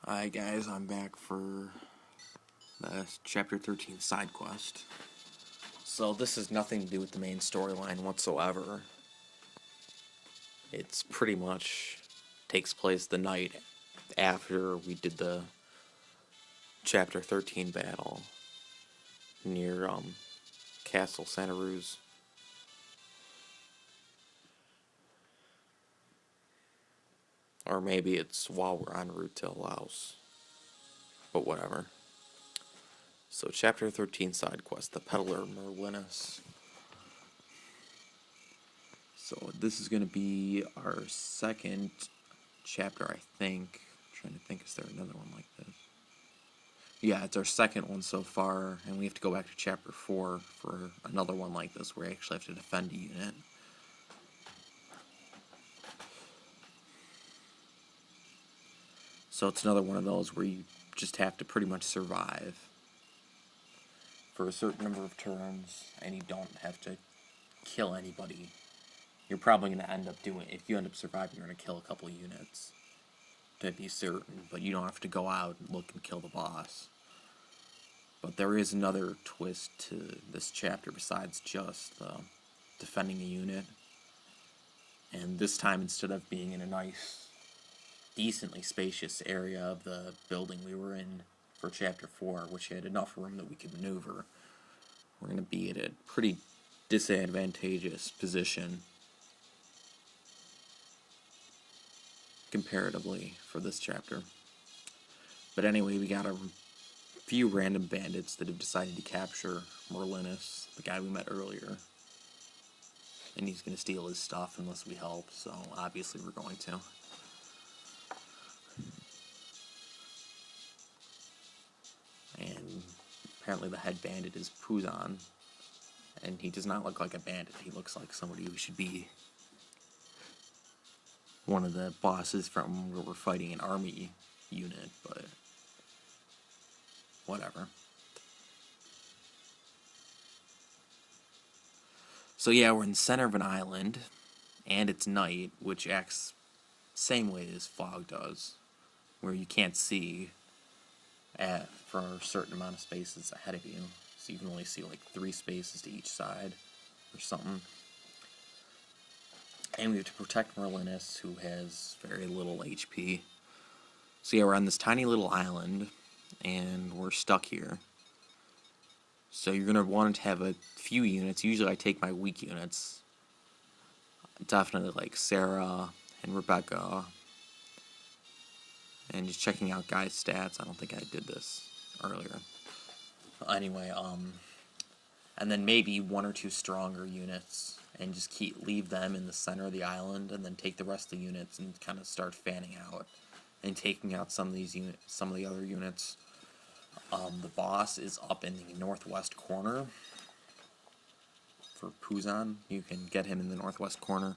Hi guys, I'm back for the Chapter 13 side quest. So this has nothing to do with the main storyline whatsoever. It's pretty much takes place the night after we did the Chapter 13 battle near Castle Santa Ruz. Or maybe it's while we're en route to Laos. But whatever. So Chapter 13 side quest, the Peddler Merlinus. So this is going to be our second chapter, I think. I'm trying to think, is there another one like this? Yeah, it's our second one so far, and we have to go back to chapter 4 for another one like this, where we actually have to defend a unit. So it's another one of those where you just have to pretty much survive for a certain number of turns, and you don't have to kill anybody. You're probably going to end up doing, if you end up surviving, you're going to kill a couple of units, to be certain, but you don't have to go out and look and kill the boss. But there is another twist to this chapter besides just defending a unit. And this time, instead of being in a nice, decently spacious area of the building we were in for chapter 4, which had enough room that we could maneuver, we're going to be at a pretty disadvantageous position comparatively for this chapter. But anyway, we got a few random bandits that have decided to capture Merlinus, the guy we met earlier. And he's going to steal his stuff unless we help, so obviously we're going to. And apparently the head bandit is Puzan. And he does not look like a bandit. He looks like somebody who should be one of the bosses from where we're fighting an army unit, but whatever. So yeah, we're in the center of an island, and it's night, which acts same way as fog does, where you can't see for a certain amount of spaces ahead of you, so you can only see like 3 spaces to each side, or something. And we have to protect Merlinus, who has very little HP. So yeah, we're on this tiny little island, and we're stuck here. So you're going to want to have a few units. Usually I take my weak units. Definitely like Sarah and Rebecca. And just checking out guys' stats. I don't think I did this earlier. Anyway, and then maybe 1 or 2 stronger units. And just leave them in the center of the island, and then take the rest of the units and kind of start fanning out. And taking out some of these units, some of the other units. The boss is up in the northwest corner for Puzan. You can get him in the northwest corner.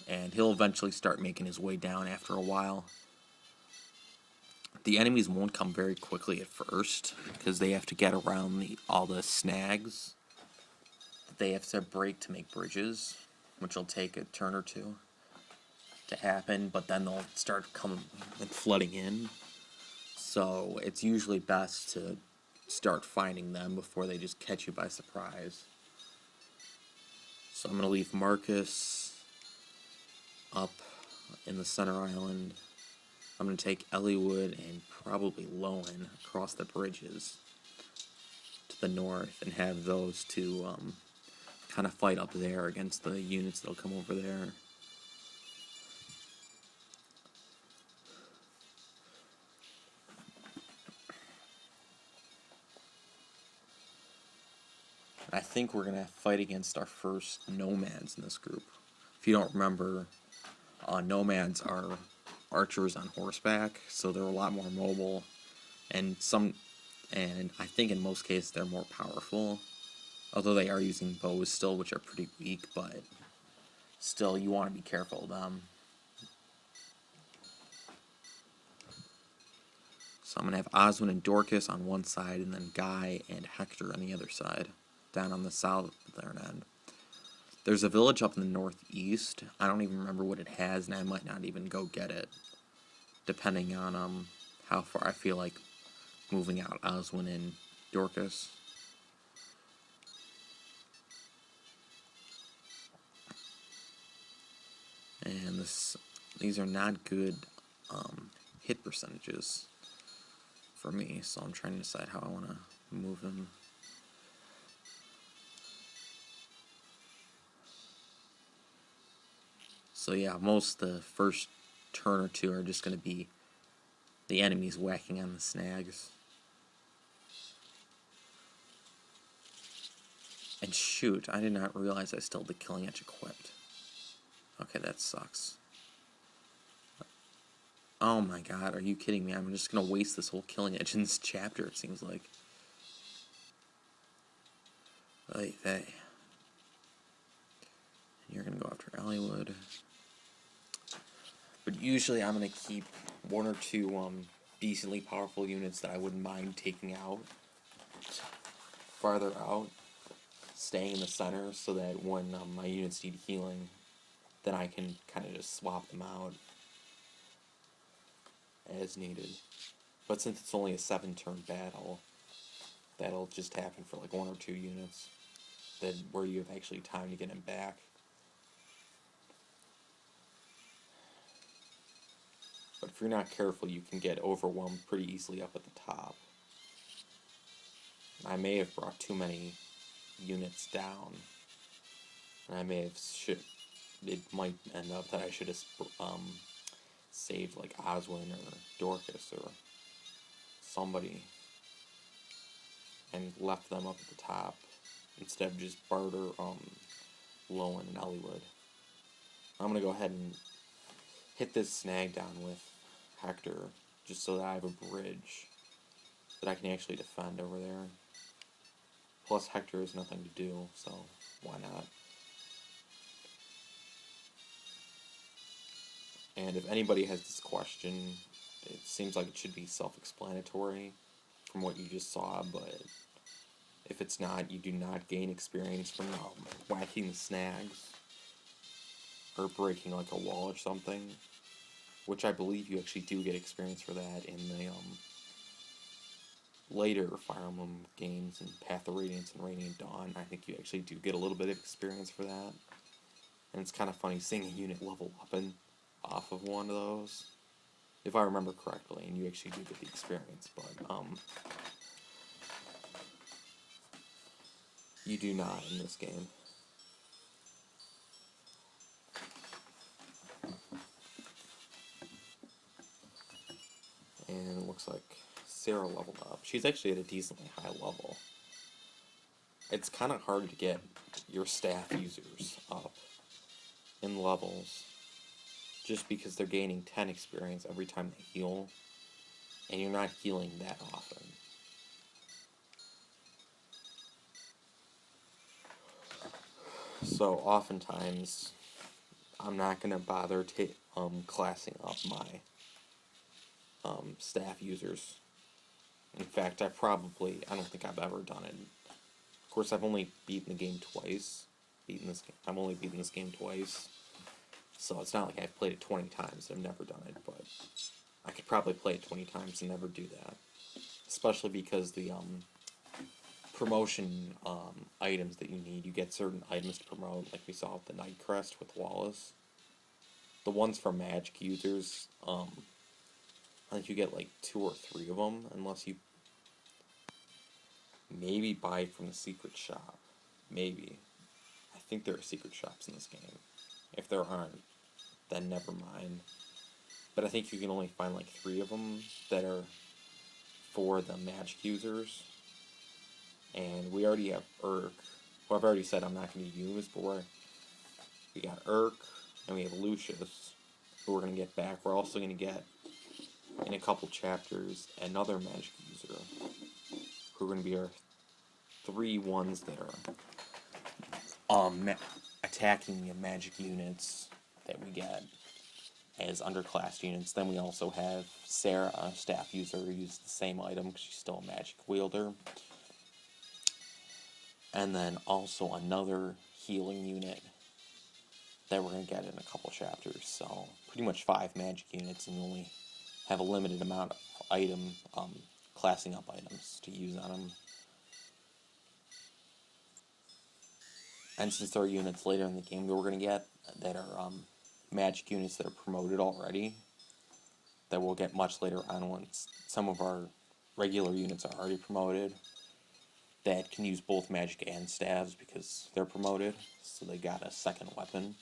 And he'll eventually start making his way down after a while. The enemies won't come very quickly at first, because they have to get around all the snags that they have to break to make bridges, which will take a turn or 2 to happen, but then they'll start coming and flooding in. So it's usually best to start finding them before they just catch you by surprise. So I'm going to leave Marcus up in the center island. I'm going to take Eliwood and probably Lowen across the bridges to the north and have those two kind of fight up there against the units that'll come over there. I think we're going to fight against our first nomads in this group. If you don't remember, nomads are archers on horseback, so they're a lot more mobile, and I think in most cases they're more powerful, although they are using bows still, which are pretty weak, but still you want to be careful of them. So I'm going to have Oswin and Dorcas on one side, and then Guy and Hector on the other side, down on the southern end. There's a village up in the northeast. I don't even remember what it has, and I might not even go get it, depending on how far I feel like moving out Oswin and Dorcas. And these are not good hit percentages for me, so I'm trying to decide how I want to move them. So yeah, most the first turn or two are just going to be the enemies whacking on the snags. And shoot, I did not realize I still had the Killing Edge equipped. Okay, that sucks. Oh my god, are you kidding me? I'm just going to waste this whole Killing Edge in this chapter, it seems like. Hey. You're going to go after Eliwood. But usually I'm going to keep one or two decently powerful units that I wouldn't mind taking out farther out, staying in the center so that when my units need healing, then I can kind of just swap them out as needed. But since it's only a 7-turn battle, that'll just happen for like 1 or 2 units where you have actually time to get them back. But if you're not careful, you can get overwhelmed pretty easily up at the top. I may have brought too many units down. And I may have it might end up that I should have saved like Oswin or Dorcas or somebody and left them up at the top instead of just barter Lowen and Eliwood. I'm gonna go ahead and hit this snag down with Hector just so that I have a bridge that I can actually defend over there. Plus Hector has nothing to do, so why not? And if anybody has this question, it seems like it should be self-explanatory from what you just saw, but if it's not, you do not gain experience from whacking the snags or breaking like a wall or something, which I believe you actually do get experience for that in the later Fire Emblem games in Path of Radiance and Radiant Dawn. I think you actually do get a little bit of experience for that. And it's kind of funny seeing a unit level up and off of one of those, if I remember correctly, and you actually do get the experience, but you do not in this game. And it looks like Sarah leveled up. She's actually at a decently high level. It's kind of hard to get your staff users up in levels just because they're gaining 10 experience every time they heal, and you're not healing that often. So oftentimes, I'm not going to bother classing up my staff users. In fact, I don't think I've ever done it. Of course, I've only beaten the game twice. I've only beaten this game twice. So it's not like I've played it 20 times and I've never done it, but I could probably play it 20 times and never do that. Especially because the promotion items that you need, you get certain items to promote, like we saw with the Night Crest with Wallace. The ones for magic users, I think you get like 2 or 3 of them, unless you maybe buy from the secret shop. Maybe. I think there are secret shops in this game. If there aren't, then never mind. But I think you can only find like 3 of them that are for the magic users. And we already have Urk, who I've already said I'm not going to use, but we got Urk, and we have Lucius, who we're going to get back. We're also going to get, in a couple chapters, another magic user, who are going to be our 3 ones that are attacking the magic units that we get as underclass units. Then we also have Sarah, a staff user, who uses the same item because she's still a magic wielder. And then also another healing unit that we're going to get in a couple chapters. So pretty much 5 magic units, and you only have a limited amount of classing up items to use on them. And since there are units later in the game that we're going to get that are magic units that are promoted already, that we'll get much later on once some of our regular units are already promoted, that can use both magic and stabs because they're promoted, so they got a second weapon.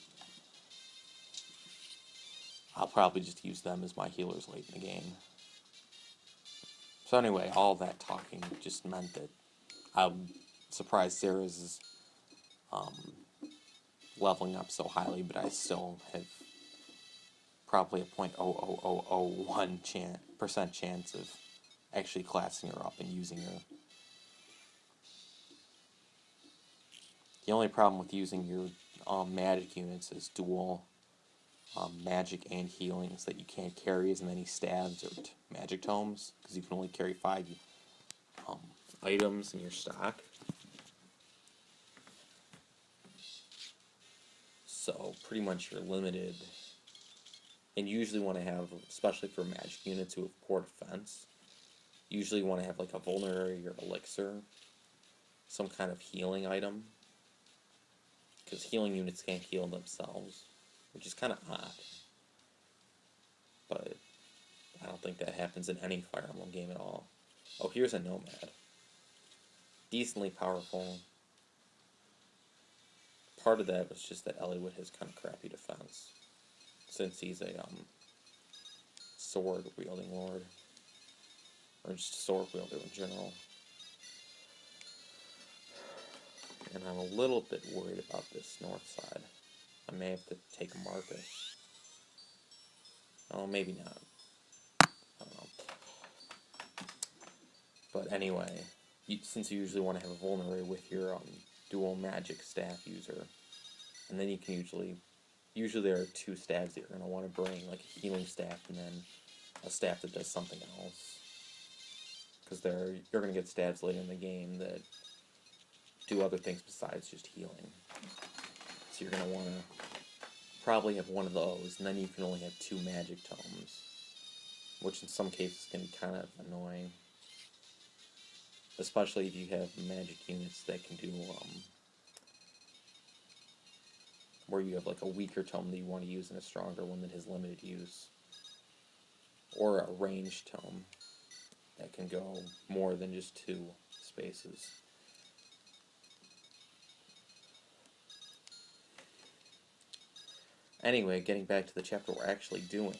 I'll probably just use them as my healers late in the game. So anyway, all that talking just meant that I'm surprised Sarah's leveling up so highly, but I still have probably a 0.00001% chance of actually classing her up and using her. The only problem with using your magic units is dual magic and healings, that you can't carry as many stabs or magic tomes, because you can only carry 5 items in your stock. So pretty much you're limited. And you usually want to have, especially for magic units who have poor defense, you usually want to have like a vulnerary or elixir, some kind of healing item, because healing units can't heal themselves, which is kind of odd. But I don't think that happens in any Fire Emblem game at all. Oh, here's a Nomad. Decently powerful. Part of that was just that Eliwood has kind of crappy defense, since he's a sword-wielding lord. Or just a sword-wielder in general. And I'm a little bit worried about this north side. I may have to take Marcus. Oh, maybe not. I don't know. But anyway, since you usually want to have a vulnerary with your dual magic staff user, and then you can usually there are 2 stabs that you're going to want to bring, like a healing staff and then a staff that does something else. Because you're going to get stabs later in the game that do other things besides just healing. So you're going to want to probably have one of those, and then you can only have 2 magic tomes, which in some cases can be kind of annoying. Especially if you have magic units that can do, where you have like a weaker tome that you want to use and a stronger one that has limited use. Or a ranged tome that can go more than just 2 spaces. Anyway, getting back to the chapter we're actually doing,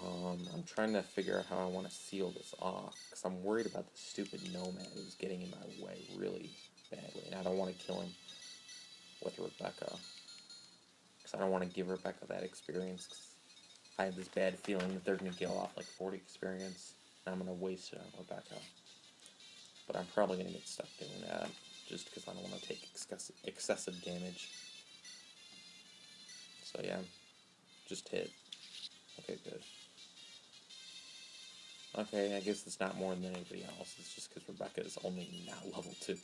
I'm trying to figure out how I want to seal this off, because I'm worried about the stupid Nomad who's getting in my way really badly, and I don't want to kill him with Rebecca, because I don't want to give Rebecca that experience, because I have this bad feeling that they're going to kill off like 40 experience, and I'm going to waste it on Rebecca. But I'm probably going to get stuck doing that, just because I don't want to take excessive damage. So yeah, just hit. Okay, good. Okay, I guess it's not more than anybody else. It's just because Rebecca is only now level 2.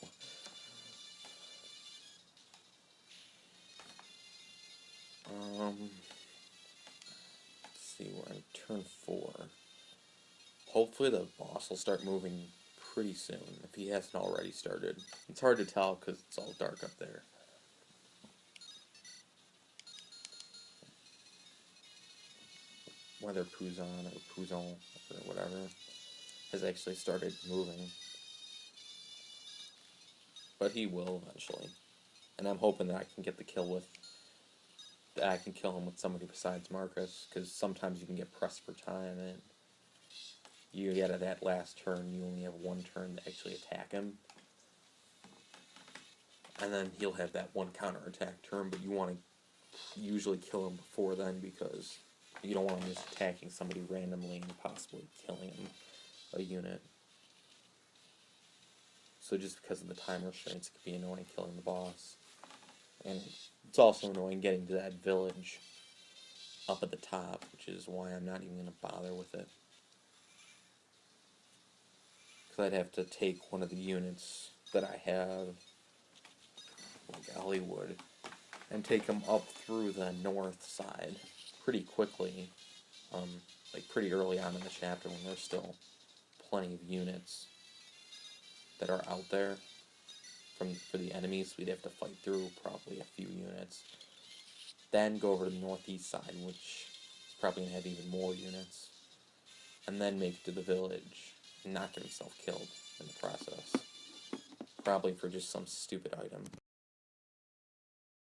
Let's see, we're on turn 4. Hopefully the boss will start moving pretty soon, if he hasn't already started. It's hard to tell because it's all dark up there. Whether Pouzon or Pouzon or whatever has actually started moving. But he will eventually. And I'm hoping that I can get the kill with... that I can kill him with somebody besides Marcus, because sometimes you can get pressed for time, and you get at that last turn, you only have 1 turn to actually attack him. And then he'll have that 1 counterattack turn, but you want to usually kill him before then, because you don't want him just attacking somebody randomly and possibly killing him, a unit. So just because of the time restraints, it can be annoying killing the boss. And it's also annoying getting to that village up at the top, which is why I'm not even going to bother with it. Because I'd have to take one of the units that I have, like Eliwood, and take them up through the north side pretty quickly, like pretty early on in the chapter when there's still plenty of units that are out there for the enemies. We'd have to fight through probably a few units. Then go over to the northeast side, which is probably going to have even more units. And then make it to the village and not get himself killed in the process. Probably for just some stupid item.